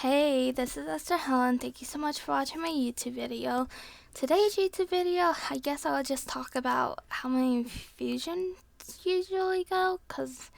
Hey, this is Esther Helen. Thank you so much for watching my YouTube video. Today's YouTube video, I guess I'll just talk about how my infusions usually go, because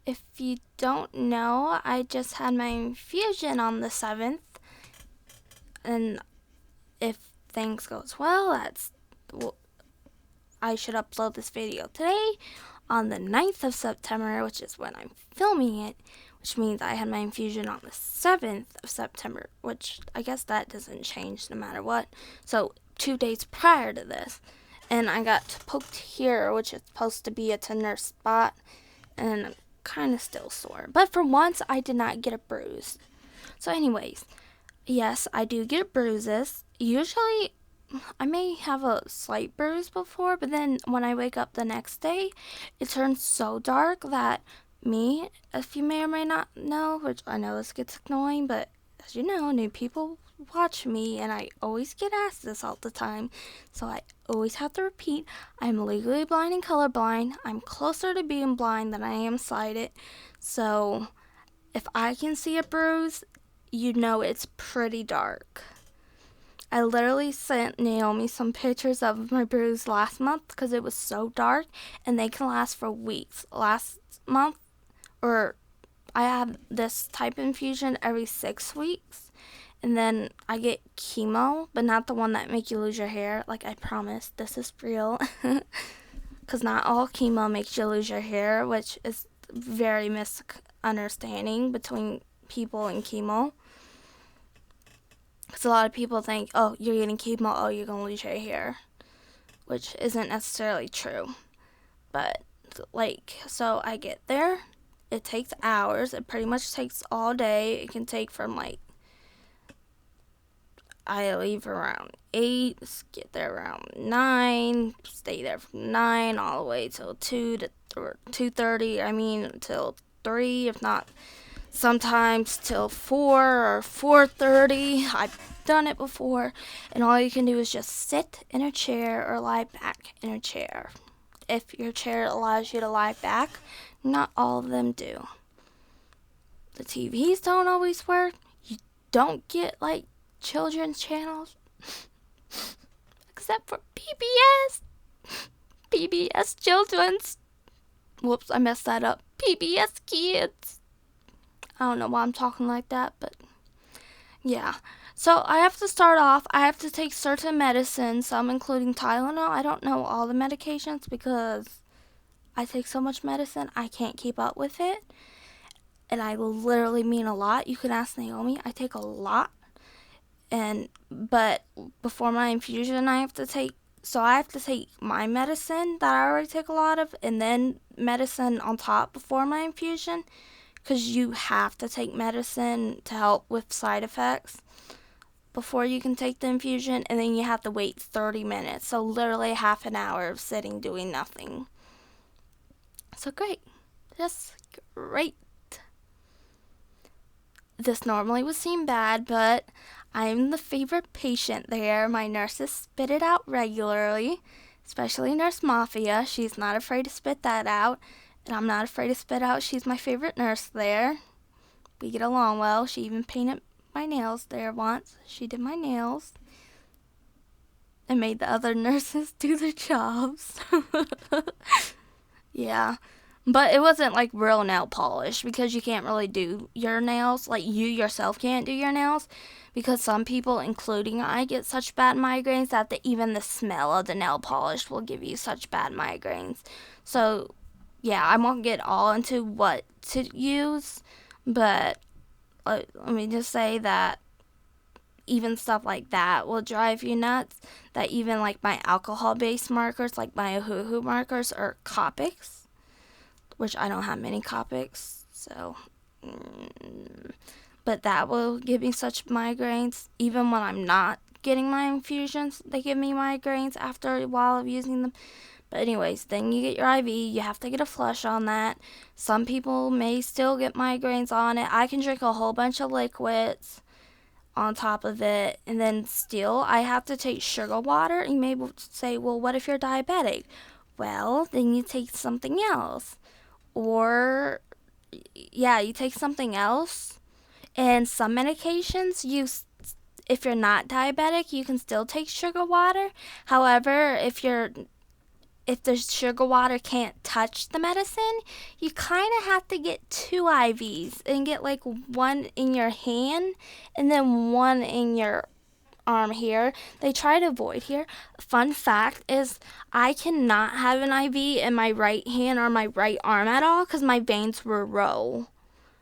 if you don't know, I just had my infusion on the 7th, and if things goes well, I should upload this video today on the 9th of September, which is when I'm filming it, which means I had my infusion on the 7th of September, which I guess that doesn't change no matter what. So 2 days prior to this, and I got poked here, which is supposed to be a tender spot, and I'm kind of still sore. But for once, I did not get a bruise. So anyways, yes, I do get bruises. Usually, I may have a slight bruise before, but then when I wake up the next day, it turns so dark that if you may or may not know, which I know this gets annoying, but as you know, new people watch me, and I always get asked this all the time, so I always have to repeat, I'm legally blind and colorblind. I'm closer to being blind than I am sighted, so if I can see a bruise, you know it's pretty dark. I literally sent Naomi some pictures of my bruise last month because it was so dark, and they can last for weeks. Last month, I had this type of infusion every 6 weeks, and then I get chemo, but not the one that make you lose your hair. Like I promise, this is real, because not all chemo makes you lose your hair, which is very misunderstanding between people and chemo. Because a lot of people think, oh, you're getting chemo, oh, you're going to lose your hair, which isn't necessarily true. But, so I get there. It takes hours. It pretty much takes all day. It can take from, I leave around 8, get there around 9, stay there from 9 all the way till 2:30, till 3, if not sometimes till 4 or 4:30. I've done it before, and all you can do is just sit in a chair or lie back in a chair. If your chair allows you to lie back, not all of them do. The TVs don't always work. You don't get children's channels, except for PBS. PBS Children's. Whoops, I messed that up. PBS Kids. I don't know why I'm talking like that, but yeah. So I have to start off, I have to take certain medicines, some including Tylenol. I don't know all the medications because I take so much medicine, I can't keep up with it. And I literally mean a lot. You can ask Naomi, I take a lot. But before my infusion, I have to take my medicine that I already take a lot of, and then medicine on top before my infusion, because you have to take medicine to help with side effects before you can take the infusion, and then you have to wait 30 minutes. So literally half an hour of sitting doing nothing. So great. Just great. This normally would seem bad, but I'm the favorite patient there. My nurses spit it out regularly, especially Nurse Mafia. She's not afraid to spit that out, and I'm not afraid to spit out. She's my favorite nurse there. We get along well. She even painted my nails there once. She did my nails and made the other nurses do their jobs. Yeah. But it wasn't real nail polish, because you can't really do your nails. You yourself can't do your nails, because some people, including I, get such bad migraines that even the smell of the nail polish will give you such bad migraines. So yeah, I won't get all into what to use, but let me just say that even stuff like that will drive you nuts. That even my alcohol-based markers, like my hoo-hoo markers, or Copics, which I don't have many Copics, so, but that will give me such migraines. Even when I'm not getting my infusions, they give me migraines after a while of using them. But anyways, then you get your IV, you have to get a flush on that. Some people may still get migraines on it. I can drink a whole bunch of liquids on top of it, and then still I have to take sugar water. You may say, well, what if you're diabetic? Well, then you take something else. Or, yeah, you take something else. And some medications, if you're not diabetic, you can still take sugar water. However, if the sugar water can't touch the medicine, you kind of have to get 2 IVs and get like one in your hand and then one in your arm here. They try to avoid here. Fun fact is I cannot have an IV in my right hand or my right arm at all because my veins will roll,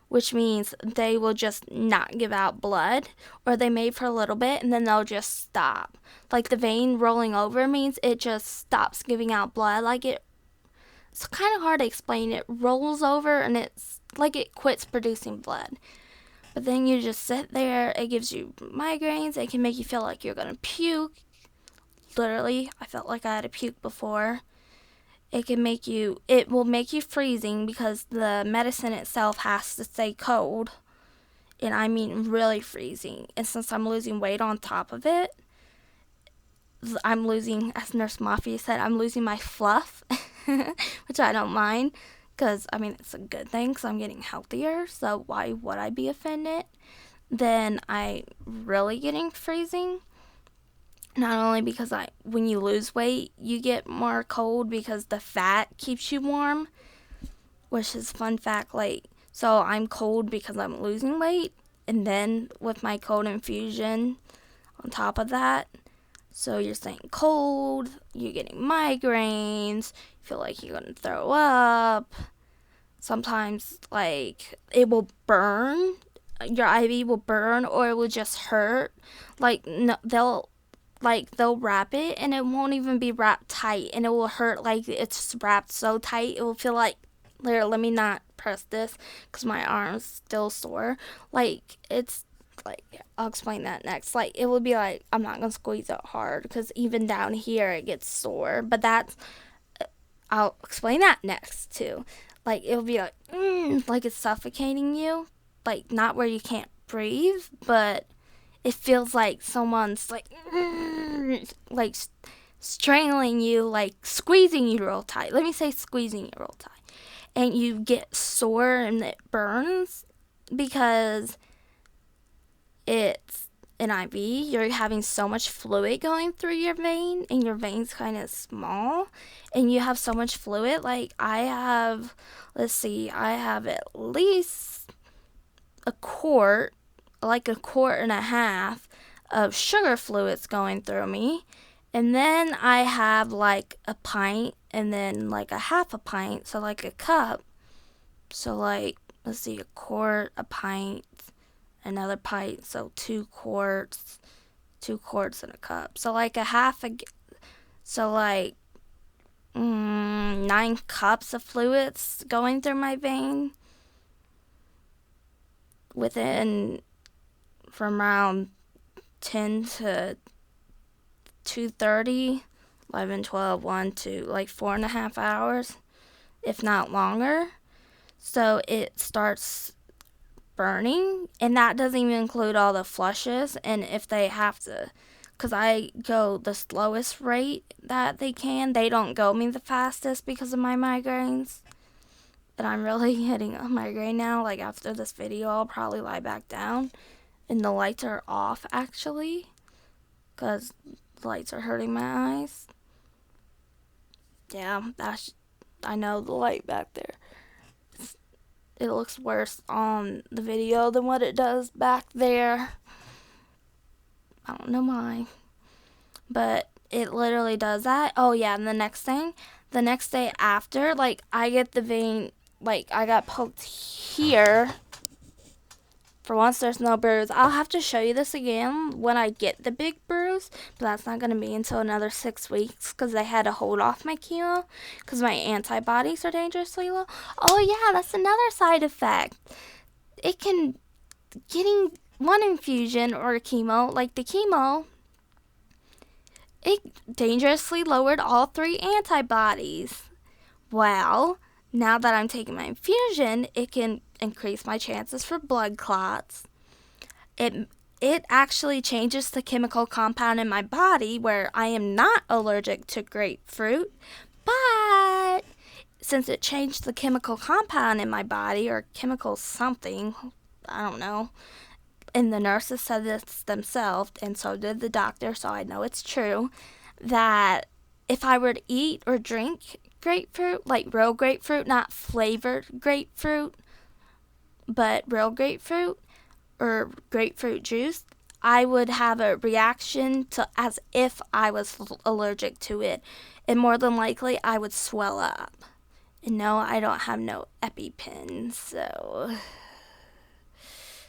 which means they will just not give out blood, or they may for a little bit and then they'll just stop. Like the vein rolling over means it just stops giving out blood. Like it's kind of hard to explain. It rolls over and it's like it quits producing blood. But then you just sit there. It gives you migraines. It can make you feel like you're going to puke. Literally, I felt like I had to puke before. It will make you freezing because the medicine itself has to stay cold. And I mean really freezing. And since I'm losing weight on top of it, I'm losing, as Nurse Mafia said, I'm losing my fluff, which I don't mind. Because, I mean, it's a good thing because I'm getting healthier. So why would I be offended? Then I'm really getting freezing. Not only because when you lose weight, you get more cold because the fat keeps you warm, which is fun fact. So I'm cold because I'm losing weight, and then with my cold infusion on top of that, so you're staying cold, you're getting migraines, you feel like you're gonna throw up. Sometimes it will burn, your IV will burn, or it will just hurt. They'll wrap it and it won't even be wrapped tight, and it will hurt like it's wrapped so tight it will feel like, let me not press this because my arm's still sore. I'll explain that next. It will be like, I'm not gonna squeeze it hard because even down here it gets sore, but I'll explain that next too. It'll be like it's suffocating you, not where you can't breathe, but it feels like someone's strangling you, squeezing you real tight. Let me say squeezing you real tight. And you get sore and it burns because it's an IV. You're having so much fluid going through your vein, and your vein's kind of small, and you have so much fluid. I have at least a quart and a half of sugar fluids going through me, and then I have a pint and then a half a pint, so a cup. So a quart, a pint, another pint, so 2 quarts in a cup. So so 9 cups of fluids going through my vein within from around 10 to 2:30, 11, 12, 1, 2, 4.5 hours, if not longer. So it starts burning, and that doesn't even include all the flushes. And if they have to, because I go the slowest rate that they can, they don't go me the fastest because of my migraines. And I'm really hitting a migraine now. After this video, I'll probably lie back down, and the lights are off actually, because the lights are hurting my eyes. Yeah, I know the light back there. It looks worse on the video than what it does back there. I don't know why. But it literally does that. Oh yeah, and the next day after, I get the vein, I got poked here. For once, there's no bruise. I'll have to show you this again when I get the big bruise, but that's not going to be until another 6 weeks because they had to hold off my chemo because my antibodies are dangerously low. Oh, yeah, that's another side effect. Getting one infusion or chemo, the chemo, it dangerously lowered all 3 antibodies. Well, now that I'm taking my infusion, it can increase my chances for blood clots. It actually changes the chemical compound in my body where I am not allergic to grapefruit, but since it changed the chemical compound in my body, or chemical something, I don't know. And the nurses said this themselves, and so did the doctor, so I know it's true, that if I were to eat or drink grapefruit, like real grapefruit, not flavored grapefruit, but real grapefruit or grapefruit juice, I would have a reaction to as if I was allergic to it. And more than likely, I would swell up. And no, I don't have no EpiPen, so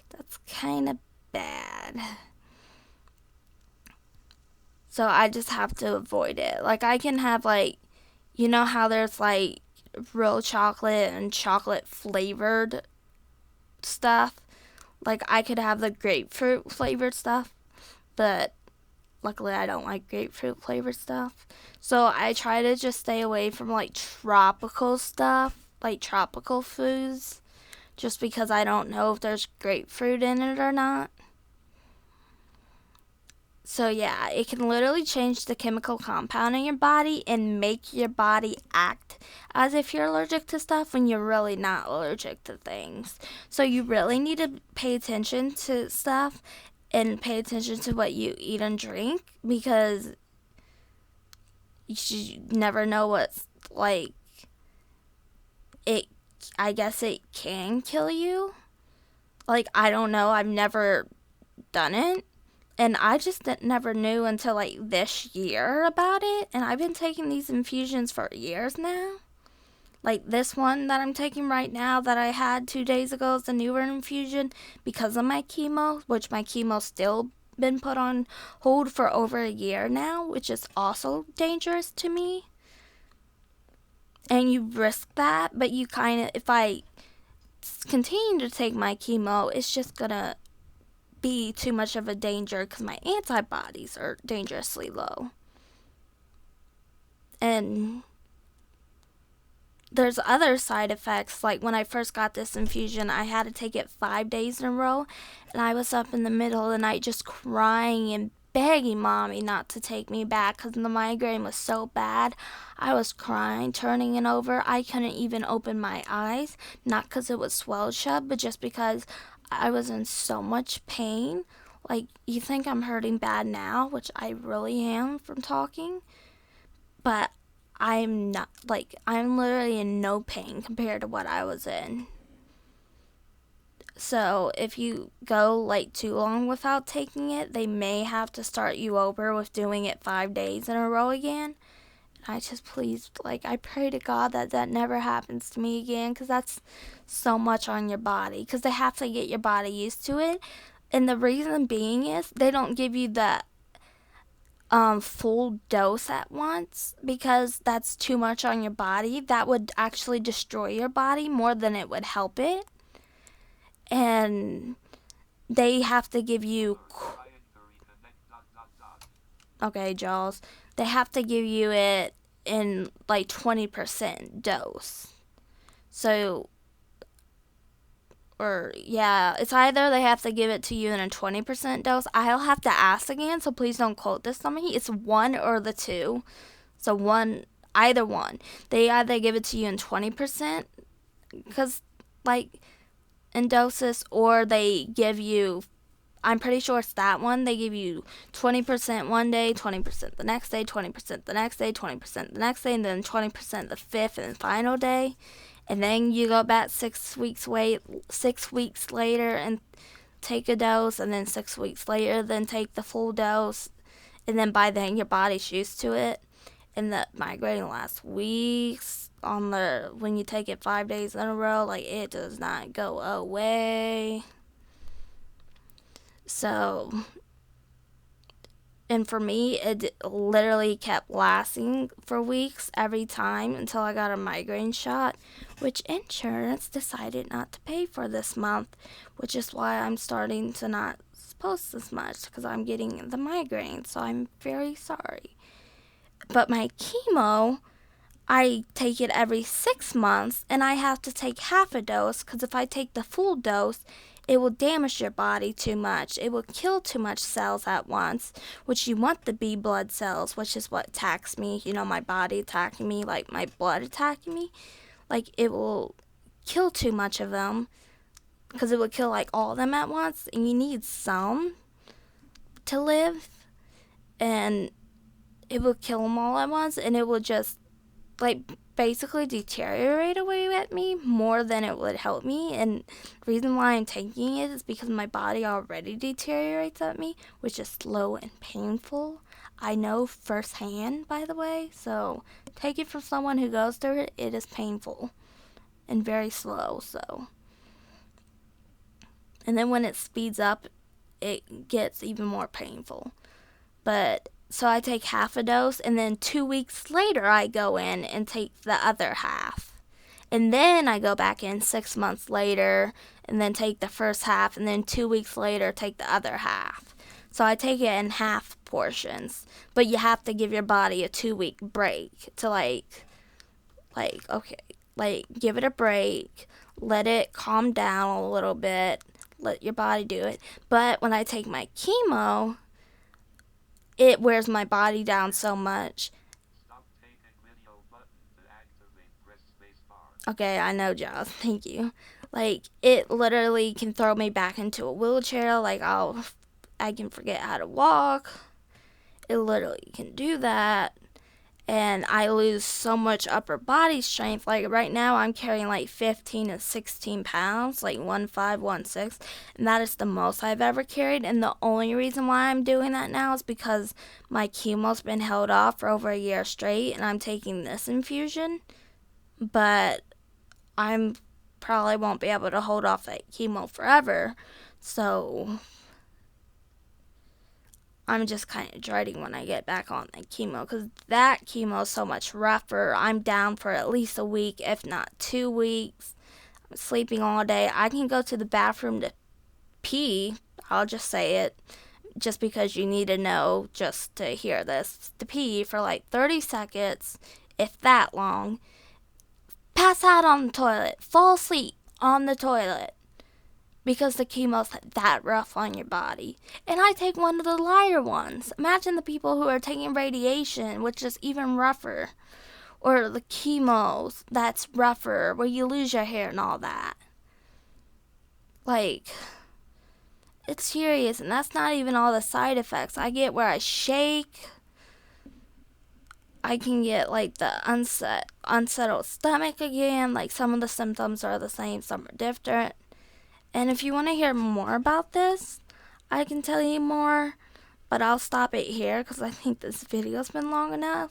that's kind of bad. So I just have to avoid it. Like, I can have, like, you know how there's, like, real chocolate and chocolate flavored stuff? Like, I could have the grapefruit flavored stuff, but luckily I don't like grapefruit flavored stuff. So I try to just stay away from, like, tropical stuff, like tropical foods, just because I don't know if there's grapefruit in it or not. So yeah, it can literally change the chemical compound in your body and make your body act as if you're allergic to stuff when you're really not allergic to things. So you really need to pay attention to stuff and pay attention to what you eat and drink, because you never know what's, like, it, I guess it can kill you. Like, I don't know, I've never done it. And I just never knew until, like, this year about it. And I've been taking these infusions for years now. Like, this one that I'm taking right now that I had 2 days ago is a newer infusion because of my chemo, which my chemo's still been put on hold for over a year now, which is also dangerous to me. And you risk that, but you kind of, if I continue to take my chemo, it's just going to be too much of a danger because my antibodies are dangerously low. And there's other side effects. Like, when I first got this infusion, I had to take it 5 days in a row, and I was up in the middle of the night just crying and begging mommy not to take me back because the migraine was so bad. I was crying, turning it over. I couldn't even open my eyes, not because it was swelled shut, but just because I was in so much pain. Like, you think I'm hurting bad now, which I really am from talking, but I'm not. Like, I'm literally in no pain compared to what I was in. So if you go, like, too long without taking it, they may have to start you over with doing it 5 days in a row again. I just, please, like, I pray to God that that never happens to me again, because that's so much on your body, because they have to get your body used to it. And the reason being is they don't give you the full dose at once, because that's too much on your body. That would actually destroy your body more than it would help it. And they have to give you, okay, Jaws, they have to give you it in, like, 20% dose. So, or, yeah, it's either they have to give it to you in a 20% dose. I'll have to ask again, so please don't quote this on me. It's one or the two. So one, either one. They either give it to you in 20%, because, like, in doses, or they give you, I'm pretty sure it's that one. They give you 20% one day, 20% the next day, 20% the next day, 20% the next day, and then 20% the fifth and final day. And then you go back 6 weeks later and take a dose, and then 6 weeks later then take the full dose. And then by then your body's used to it. And the migraine lasts weeks when you take it 5 days in a row. Like, it does not go away. So, and for me, it literally kept lasting for weeks every time until I got a migraine shot, which insurance decided not to pay for this month, which is why I'm starting to not post as much, because I'm getting the migraine, so I'm very sorry. But my chemo, I take it every 6 months, and I have to take half a dose, because if I take the full dose, it will damage your body too much. It will kill too much cells at once, which you want the B blood cells, which is what attacks me. You know, my body attacking me, like my blood attacking me. Like, it will kill too much of them. because it would kill like all of them at once, and you need some to live, and it would kill them all at once, and it would just like basically deteriorate away at me more than it would help me. And the reason why I'm taking it is because my body already deteriorates at me, which is slow and painful. I know firsthand, by the way, so take it from someone who goes through it. It is painful and very slow. So, and then when it speeds up, it gets even more painful. But so I take half a dose, and then 2 weeks later I go in and take the other half. And then I go back in 6 months later and then take the first half, and then 2 weeks later take the other half. So I take it in half portions. But you have to give your body a 2-week break to give it a break, let it calm down a little bit, let your body do it. But when I take my chemo, it wears my body down so much. Stop taking video button to activate. Press space bar. Okay, I know, Josh. Thank you. Like, it literally can throw me back into a wheelchair. Like, I can forget how to walk. It literally can do that. And I lose so much upper body strength. Like, right now, I'm carrying like 15 to 16 pounds, like 15, 16. And that is the most I've ever carried. And the only reason why I'm doing that now is because my chemo's been held off for over a year straight. And I'm taking this infusion. But I'm probably won't be able to hold off that chemo forever. So I'm just kind of dreading when I get back on the chemo, because that chemo is so much rougher. I'm down for at least a week, if not 2 weeks. I'm sleeping all day. I can go to the bathroom to pee. I'll just say it, just because you need to know just to hear this. To pee for like 30 seconds, if that long. Pass out on the toilet. Fall asleep on the toilet. Because the chemo's that rough on your body. And I take one of the lighter ones. Imagine the people who are taking radiation, which is even rougher. Or the chemos, that's rougher, where you lose your hair and all that. Like, it's serious, and that's not even all the side effects. I get where I shake. I can get like the unsettled stomach again. Like, some of the symptoms are the same, some are different. And if you want to hear more about this, I can tell you more, but I'll stop it here because I think this video's been long enough.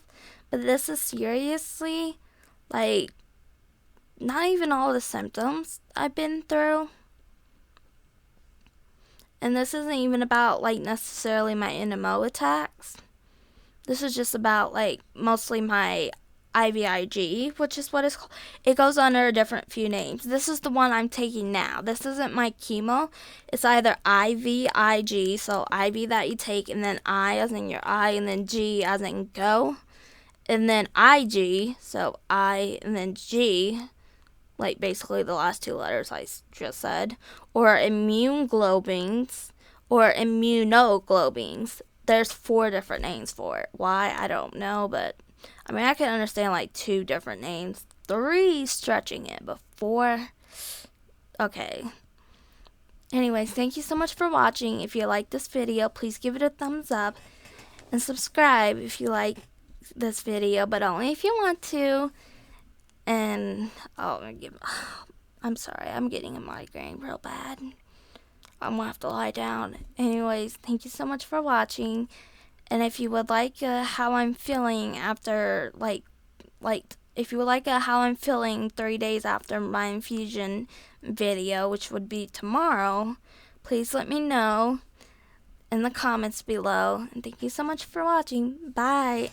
But this is seriously, like, not even all the symptoms I've been through. And this isn't even about, like, necessarily my NMO attacks. This is just about, like, mostly my IVIG, which is what it's called. It goes under a different few names. This is the one I'm taking now. This isn't my chemo. It's either IVIG, so IV that you take, and then I as in your eye, and then G as in go. And then IG, so I and then G, like basically the last 2 letters I just said. Or immunoglobulins, or immunoglobulins. There's 4 different names for it. Why? I don't know, but I mean, I can understand like 2 different names, 3 stretching it, but 4, okay. Anyways, thank you so much for watching. If you like this video, please give it a thumbs up, and subscribe if you like this video, but only if you want to. And I'm sorry, I'm getting a migraine real bad. I'm gonna have to lie down. Anyways, thank you so much for watching. And if you would like how I'm feeling after, if you would like how I'm feeling 3 days after my infusion video, which would be tomorrow, please let me know in the comments below. And thank you so much for watching. Bye.